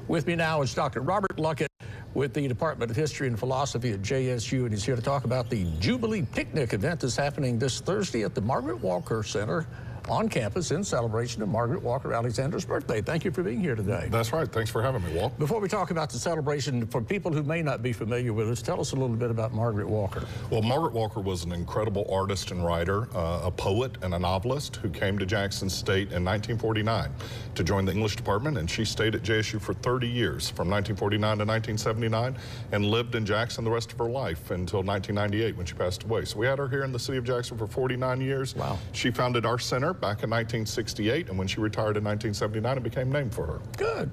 With me now is Dr. Robert Luckett with the Department of History and Philosophy at JSU, and he's here to talk about the Jubilee Picnic event that's happening this Thursday at the Margaret Walker Center on campus in celebration of Margaret Walker Alexander's birthday. Thank you for being here today. That's right. Thanks for having me, Walt. Before we talk about the celebration, for people who may not be familiar with us, tell us a little bit about Margaret Walker. Well, Margaret Walker was an incredible artist and writer, a poet and a novelist who came to Jackson State in 1949 to join the English department, and she stayed at JSU for 30 years, from 1949 to 1979, and lived in Jackson the rest of her life until 1998 when she passed away. So we had her here in the city of Jackson for 49 years. Wow. She founded our center back in 1968, and when she retired in 1979, it became named for her. Good.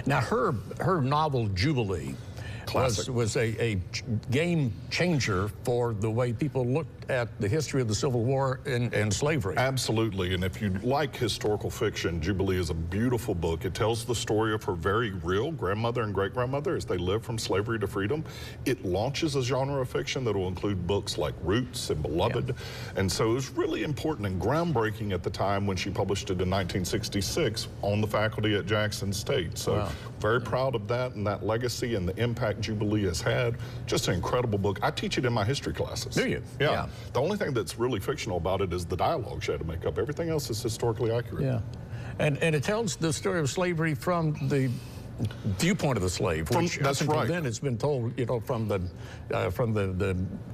Now, her novel, Jubilee, was a game changer for the way people looked at the history of the Civil War and slavery. Absolutely, and if you like historical fiction, Jubilee is a beautiful book. It tells the story of her very real grandmother and great-grandmother as they lived from slavery to freedom. It launches a genre of fiction that will include books like Roots and Beloved, and so it was really important and groundbreaking at the time when she published it in 1966 on the faculty at Jackson State. So very proud of that and that legacy and the impact Jubilee has had. Just an incredible book. I teach it in my history classes. Do you? Yeah. The only thing that's really fictional about it is the dialogue she had to make up. Everything else is historically accurate. Yeah. And it tells the story of slavery from the viewpoint of the slave, which that's right. Then it's been told, you know, from the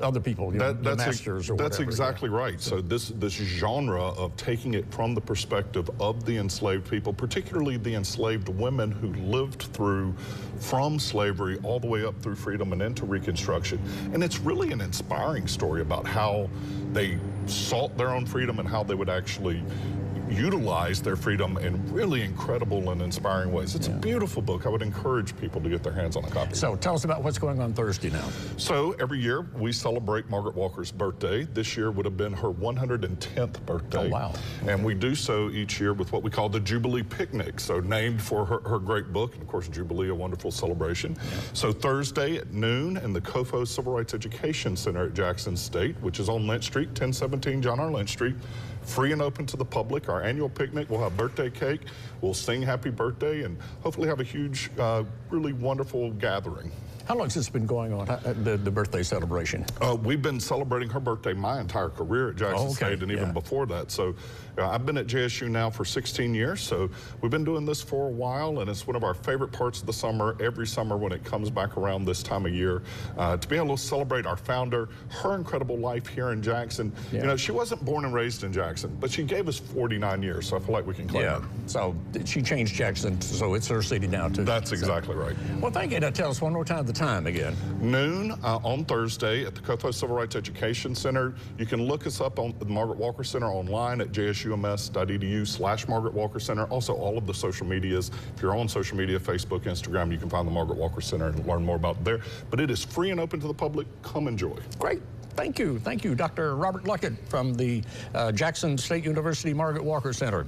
other people, you know, the masters or whatever. That's exactly right. So this genre of taking it from the perspective of the enslaved people, particularly the enslaved women who lived from slavery all the way up through freedom and into Reconstruction. And it's really an inspiring story about how they sought their own freedom and how they would actually utilize their freedom in really incredible and inspiring ways. It's a beautiful book. I would encourage people to get their hands on a copy. So tell us about what's going on Thursday now. So every year we celebrate Margaret Walker's birthday. This year would have been her 110th birthday. Oh, wow. Okay. And we do so each year with what we call the Jubilee Picnic, so named for her great book, and of course Jubilee, a wonderful celebration. So Thursday at noon in the COFO Civil Rights Education Center at Jackson State, which is on Lynch Street, 1017 John R. Lynch Street. Free and open to the public. Our annual picnic, we'll have birthday cake, we'll sing happy birthday, and hopefully have a huge, really wonderful gathering. How long has this been going on, the birthday celebration? We've been celebrating her birthday my entire career at Jackson State, and even before that. So I've been at JSU now for 16 years, so we've been doing this for a while, and it's one of our favorite parts of the summer, every summer when it comes back around this time of year, to be able to celebrate our founder, her incredible life here in Jackson. You know, she wasn't born and raised in Jackson, but she gave us 49 years, so I feel like we can claim her. So she changed Jackson, so it's her city now, too. That's exactly right. Well, thank you. Now tell us one more time the time again. Noon on Thursday at the COFO Civil Rights Education Center. You can look us up on the Margaret Walker Center online at jsums.edu/Margaret Walker Center. Also, all of the social medias. If you're on social media, Facebook, Instagram, you can find the Margaret Walker Center and learn more about it there. But it is free and open to the public. Come enjoy. Great. Thank you. Thank you, Dr. Robert Luckett from the Jackson State University Margaret Walker Center.